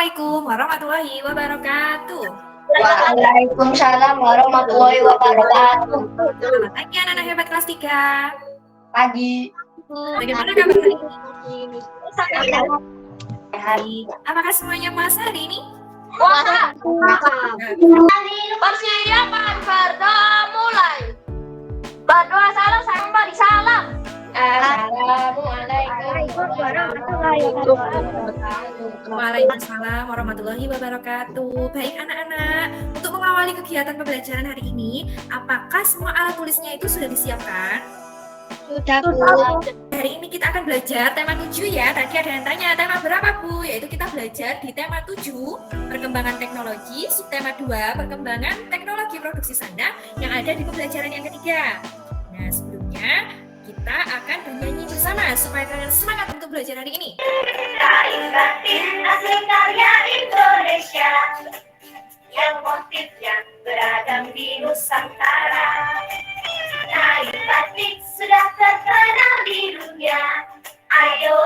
Assalamualaikum warahmatullahi wabarakatuh. Waalaikumsalam warahmatullahi wabarakatuh. Selamat pagi anak-anak hebat kelas 3. Pagi. Bagaimana kabar hari ini? Baik. Apakah semuanya puas hari ini? Persiapan bermulai. Berdoa salam sampai salam. Assalamualaikum warahmatullahi wabarakatuh. Waalaikumsalam warahmatullahi wabarakatuh. Baik anak-anak, untuk mengawali kegiatan pembelajaran hari ini, apakah semua alat tulisnya itu sudah disiapkan? Sudah, Bu. Hari ini kita akan belajar tema 7 ya. Tadi ada yang tanya tema berapa, Bu? Yaitu kita belajar di tema 7, perkembangan teknologi, subtema 2, perkembangan teknologi produksi sandang yang ada di pembelajaran yang ketiga. Nah, sebelumnya kita akan bernyanyi bersama supaya kalian semangat untuk belajar hari ini. Hasil karya Indonesia yang motifnya beragam di Nusantara. Kain batik sudah terkenal di dunia. Ayo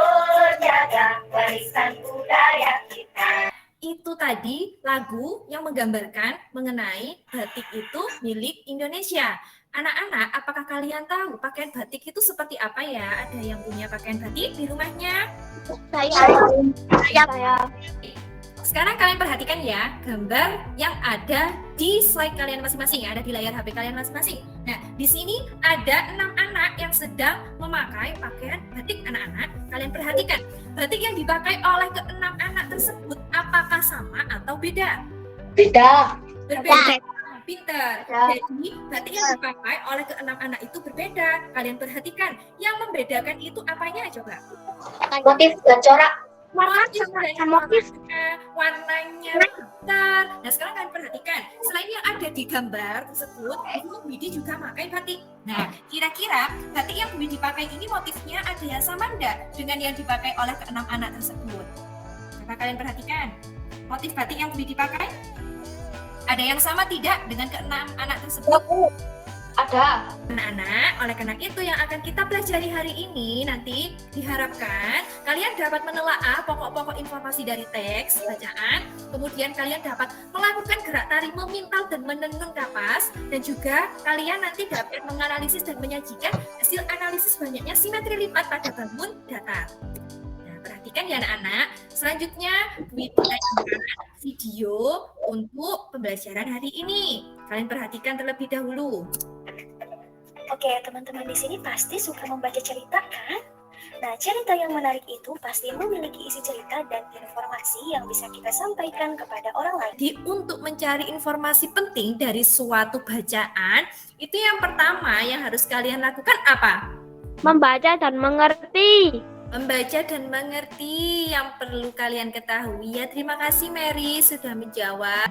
jaga warisan budaya kita. Itu tadi lagu yang menggambarkan mengenai batik itu milik Indonesia. Anak-anak, apakah kalian tahu pakaian batik itu seperti apa ya? Ada yang punya pakaian batik di rumahnya? Saya. Sekarang kalian perhatikan ya gambar yang ada di slide kalian masing-masing, ada di layar HP kalian masing-masing. Nah, di sini ada 6 anak yang sedang memakai pakaian batik anak-anak. Kalian perhatikan, batik yang dipakai oleh ke-6 anak tersebut apakah sama atau beda? Beda. Berbeda. Pintar. Jadi, batik yang dipakai oleh ke-6 anak itu berbeda. Kalian perhatikan, yang membedakan itu apanya coba? Motif dan corak. Warnanya pintar. Nah, sekarang kalian perhatikan, selain yang ada di gambar tersebut, Bu Widi juga pakai batik. Nah, kira-kira batik yang Bu Widi pakai ini motifnya ada yang sama enggak dengan yang dipakai oleh ke-6 anak tersebut? Coba kalian perhatikan, motif batik yang Bu Widi pakai ada yang sama tidak dengan ke-6 anak tersebut? Ada. Anak-anak, oleh karena itu yang akan kita pelajari hari ini nanti diharapkan kalian dapat menelaah pokok-pokok informasi dari teks bacaan, kemudian kalian dapat melakukan gerak tarik memintal dan menenun kapas, dan juga kalian nanti dapat menganalisis dan menyajikan hasil analisis banyaknya simetri lipat pada bangun datar. Nah, perhatikan ya anak-anak, selanjutnya video untuk pembelajaran hari ini. Kalian perhatikan terlebih dahulu. Oke, teman-teman di sini pasti suka membaca cerita kan? Nah, cerita yang menarik itu pasti memiliki isi cerita dan informasi yang bisa kita sampaikan kepada orang lain. Jadi untuk mencari informasi penting dari suatu bacaan, itu yang pertama yang harus kalian lakukan apa? Membaca dan mengerti. Membaca dan mengerti yang perlu kalian ketahui. Ya, terima kasih Mary sudah menjawab.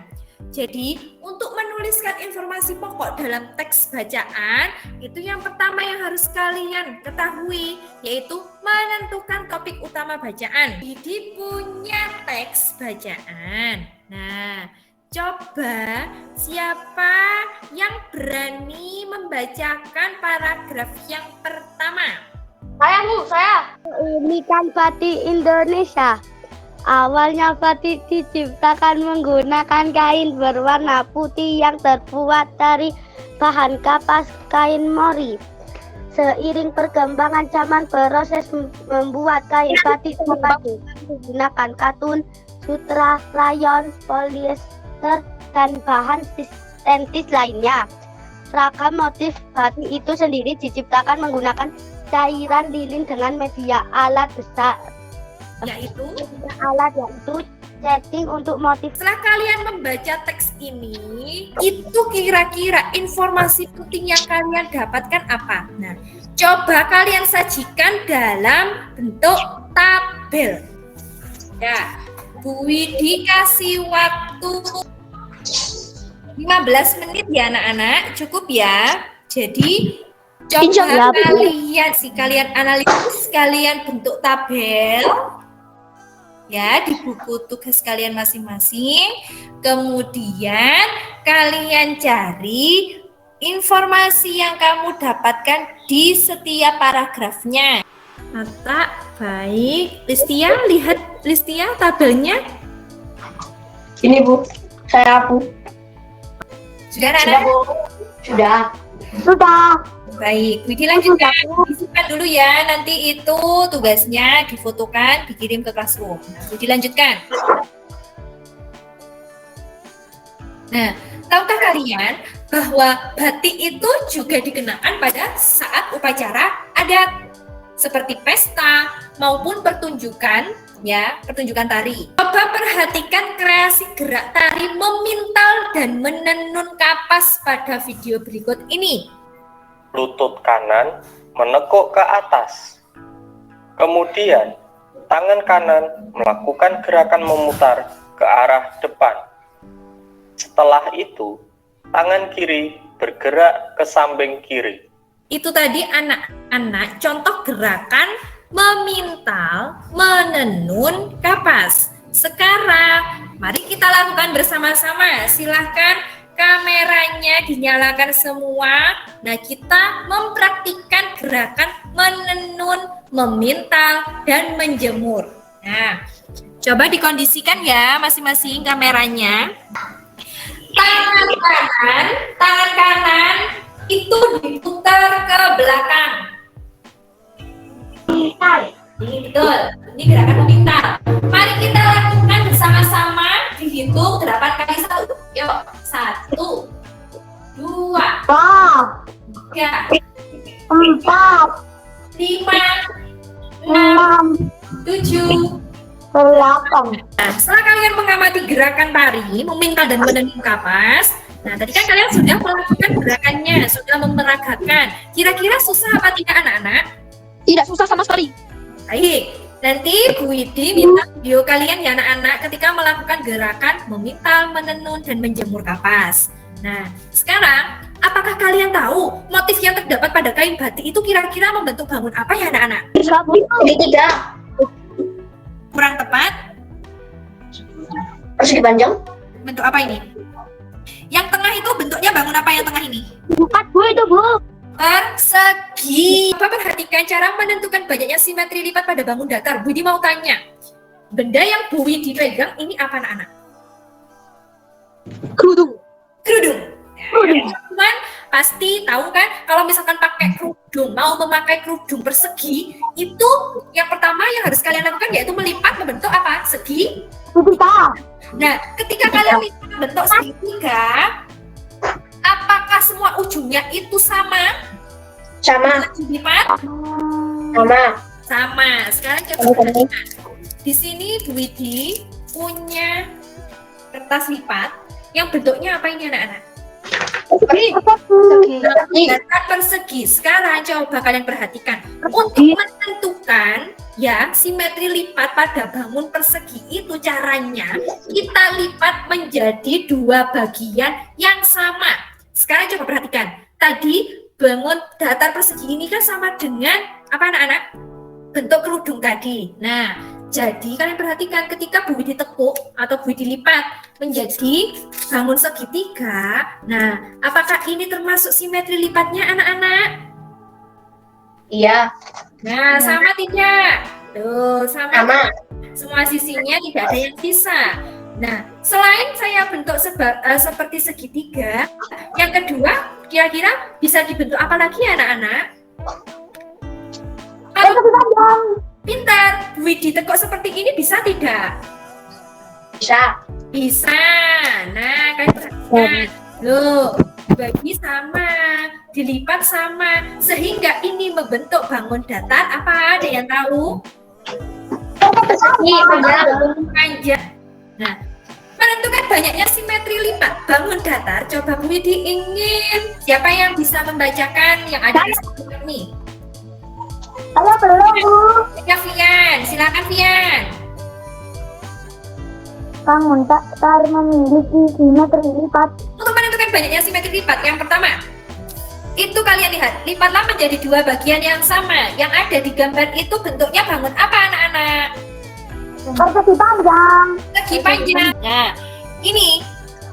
Jadi, untuk menuliskan informasi pokok dalam teks bacaan, itu yang pertama yang harus kalian ketahui, yaitu menentukan topik utama bacaan. Jadi punya teks bacaan. Nah, coba siapa yang berani membacakan paragraf yang pertama? Saya, Bu, saya. Ini kan batik Indonesia. Awalnya batik diciptakan menggunakan kain berwarna putih yang terbuat dari bahan kapas kain mori. Seiring perkembangan zaman, proses membuat kain batik menggunakan katun, sutra, rayon, polyester, dan bahan sintetis lainnya. Ragam motif batik itu sendiri diciptakan menggunakan cairan lilin dengan media alat besar, Yaitu setting untuk motif. setelah kalian membaca teks ini, itu kira-kira informasi penting yang kalian dapatkan apa? Nah, coba kalian sajikan dalam bentuk tabel. Ya, Bu Widi kasih waktu 15 menit ya anak-anak, cukup ya. Jadi coba kalian analisis, kalian bentuk tabel ya di buku tugas kalian masing-masing. Kemudian kalian cari informasi yang kamu dapatkan di setiap paragrafnya. Baik. Listia, lihat Listia tabelnya. Ini Bu, saya Bu. Sudah Sudah anak-anak? Bu. Sudah. Sudah. Baik, Widi lanjutkan. Disimpan dulu ya, nanti itu tugasnya difotokan, dikirim ke classroom. Nah, Widi lanjutkan. Nah, tahukah kalian bahwa batik itu juga dikenakan pada saat upacara adat seperti pesta maupun pertunjukan, ya, pertunjukan tari. Coba perhatikan kreasi gerak tari memintal dan menenun kapas pada video berikut ini. Lutut kanan menekuk ke atas. Kemudian, tangan kanan melakukan gerakan memutar ke arah depan. Setelah itu, tangan kiri bergerak ke samping kiri. Itu tadi anak-anak contoh gerakan memintal, menenun kapas. Sekarang, mari kita lakukan bersama-sama. Silahkan kameranya dinyalakan semua. Nah, kita mempraktikkan gerakan menenun, memintal, dan menjemur. Nah, coba dikondisikan ya masing-masing kameranya. Tangan kanan itu diputar ke belakang. Ini betul, ini gerakan memintal. Mari kita lakukan bersama-sama, dihitung 8 kali 1. Yuk, 1, 2, 3, 4, 5, 6, 7, 8. Nah, setelah kalian mengamati gerakan tari, memintal dan menenun kapas, nah tadi kan kalian sudah melakukan gerakannya, sudah memeragakan. Kira-kira susah apa tidak anak-anak? Tidak susah sama sekali. Baik, nanti Bu Widi minta video kalian ya anak-anak ketika melakukan gerakan memintal, menenun, dan menjemur kapas. Nah, sekarang apakah kalian tahu motif yang terdapat pada kain batik itu kira-kira membentuk bangun apa ya anak-anak? Segitiga. Kurang tepat? Persegi panjang. Bentuk apa ini? Yang tengah itu bentuknya bangun apa yang tengah ini? Bukan Bu itu Bu. Persegi. Coba perhatikan cara menentukan banyaknya simetri lipat pada bangun datar. Bu Widi mau tanya, benda yang Bu Widi pegang ini apa anak-anak? Kerudung. Kerudung. Teman-teman pasti tahu kan kalau misalkan pakai kerudung, mau memakai kerudung persegi, itu yang pertama yang harus kalian lakukan yaitu melipat membentuk apa? Segi. Nah, ketika kalian lipat bentuk segitiga, apakah semua ujungnya itu sama? Sama. Lipat? Sama. Sama. Sekarang coba perhatikan. Di sini Bu Widi punya kertas lipat yang bentuknya apa ini anak-anak? Datar persegi. Sekarang coba kalian perhatikan. Untuk menentukan ya simetri lipat pada bangun persegi itu caranya kita lipat menjadi 2 bagian yang sama. Sekarang coba perhatikan. Tadi bangun datar persegi ini kan sama dengan apa anak-anak? Bentuk kerudung tadi. Nah, jadi kalian perhatikan ketika Bu Widi tekuk atau Bu Widi lipat menjadi bangun segitiga. Nah, apakah ini termasuk simetri lipatnya anak-anak? Iya. Nah, sama tidak? Tuh, sama. Semua sisinya tidak ada yang sisa. Nah, selain saya bentuk seperti segitiga, yang kedua kira-kira bisa dibentuk apa lagi anak-anak? Pintar, Bu Widi tekuk seperti ini bisa tidak? Bisa. Bisa. Nah, kan perhatikan. Loh, dibagi sama, dilipat sama, sehingga ini membentuk bangun datar. Apa ada yang tahu? Persegi panjang. Panjang. Nah, menentukan banyaknya simetri lipat bangun datar. Coba Bu Widi ingin siapa yang bisa membacakan yang ada di sini ini? Saya belum, Bu. Ya, Fian. Silakan Fian. Bangun datar memiliki simetri lipat. Untuk menentukan banyaknya simetri lipat, yang pertama, itu kalian lihat, lipatlah menjadi 2 bagian yang sama. Yang ada di gambar itu bentuknya bangun apa anak-anak? Persegi panjang. Persegi panjang. Nah, ini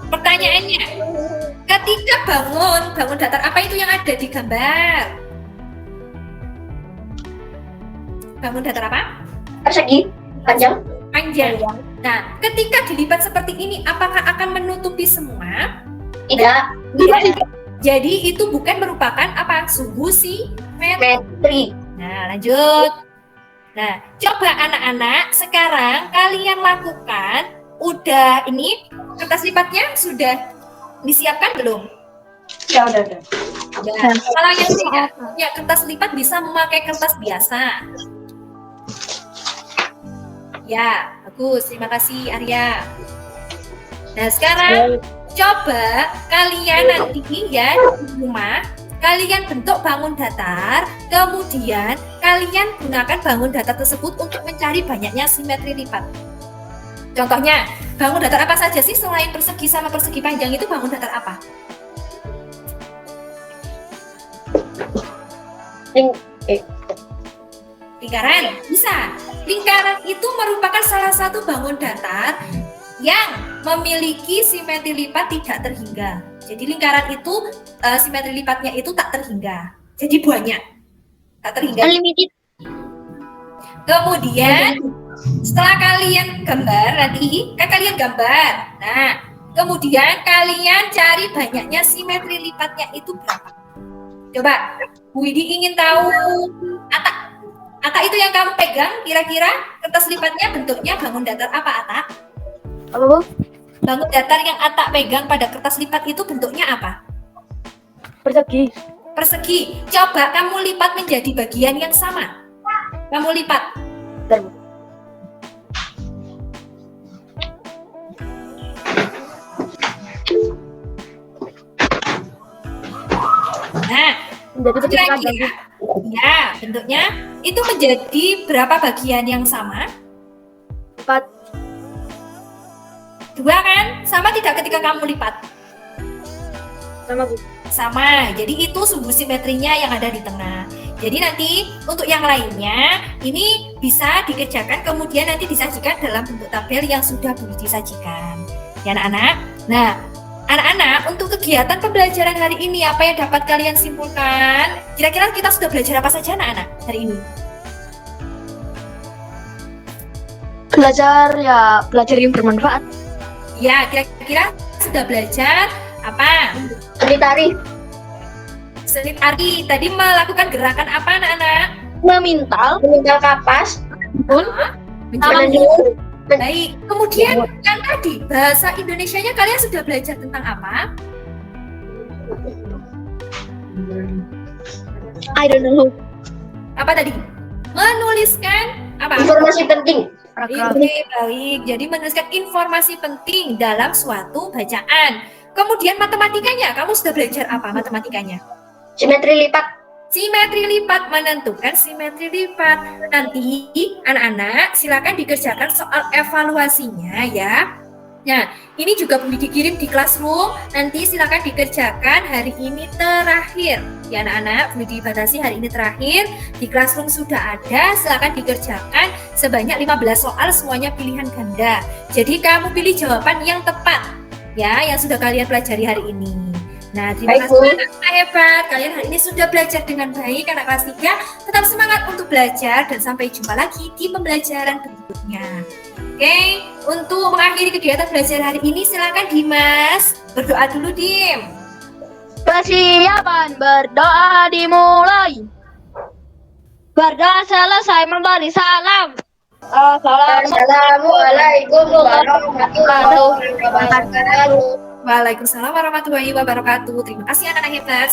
pertanyaannya. Ketika bangun datar apa itu yang ada di gambar? Bangun datar apa? Persegi panjang. Panjang. Nah, ketika dilipat seperti ini, apakah akan menutupi semua? Tidak. Jadi itu bukan merupakan apa? Sumbu simetri. Simetri. Nah, lanjut. Nah, coba anak-anak sekarang kalian lakukan. Udah ini kertas lipatnya sudah disiapkan belum? Ya udah. Ya. Kalau yang tidak punya kertas lipat bisa memakai kertas biasa. Ya, bagus. Terima kasih Arya. Nah, sekarang coba kalian nanti ya di rumah kalian bentuk bangun datar, kemudian kalian gunakan bangun datar tersebut untuk mencari banyaknya simetri lipat. Contohnya, bangun datar apa saja sih selain persegi sama persegi panjang itu bangun datar apa? Lingkaran, bisa. Lingkaran itu merupakan salah satu bangun datar yang memiliki simetri lipat tidak terhingga. Jadi lingkaran itu simetri lipatnya itu tak terhingga. Jadi banyak. Tak terhingga. Unlimited. Kemudian setelah kalian gambar nanti, kan kalian gambar. Nah, kemudian kalian cari banyaknya simetri lipatnya itu berapa. Coba, Bu Widi ingin tahu Ata itu yang kamu pegang, kira-kira kertas lipatnya bentuknya bangun datar apa, Ata? Apa, Bu? Bangun datar yang Ata pegang pada kertas lipat itu bentuknya apa? Persegi. Persegi. Coba kamu lipat menjadi bagian yang sama. Kamu lipat. Bentar, Bu. Nah, Jadi persegi panjang, Bu. kira-kira ya bentuknya itu menjadi berapa bagian yang sama? 4. Dua kan? Sama tidak ketika kamu lipat? Sama, Bu. Sama. Jadi itu sumbu simetrinya yang ada di tengah. Jadi nanti untuk yang lainnya ini bisa dikerjakan kemudian nanti disajikan dalam bentuk tabel yang sudah Bu Widi sajikan. Ya anak-anak. Nah, anak-anak untuk kegiatan pembelajaran hari ini apa yang dapat kalian simpulkan? Kira-kira kita sudah belajar apa saja anak-anak hari ini? Belajar yang bermanfaat. Ya, kira-kira sudah belajar apa? Seni tari. Seni tari. Tadi melakukan gerakan apa anak-anak? Memintal. Memintal kapas. Menjadi baik. Kemudian yang tadi bahasa Indonesianya kalian sudah belajar tentang apa? I don't know. Apa tadi? Menuliskan apa? Informasi penting. Oke, baik. Jadi menuliskan informasi penting dalam suatu bacaan. Kemudian matematikanya, kamu sudah belajar apa matematikanya? Simetri lipat. Simetri lipat, menentukan simetri lipat. Nanti anak-anak silakan dikerjakan soal evaluasinya ya. Nah, ini juga boleh dikirim di classroom. Nanti silakan dikerjakan hari ini terakhir. Ya anak-anak, boleh dibatasi hari ini terakhir. Di classroom sudah ada, silakan dikerjakan sebanyak 15 soal semuanya pilihan ganda. Jadi kamu pilih jawaban yang tepat. Ya, yang sudah kalian pelajari hari ini. Nah, terima Baik, kasih anak hebat. Kalian hari ini sudah belajar dengan baik, anak kelas 3. Tetap semangat untuk belajar dan sampai jumpa lagi di pembelajaran berikutnya. Oke, untuk mengakhiri kegiatan belajar hari ini silakan Dimas berdoa dulu Dim. Persiapan berdoa dimulai. Berdoa selesai memberi salam. Assalamualaikum warahmatullahi wabarakatuh. Waalaikumsalam warahmatullahi wabarakatuh. Terima kasih anak-anak hebat.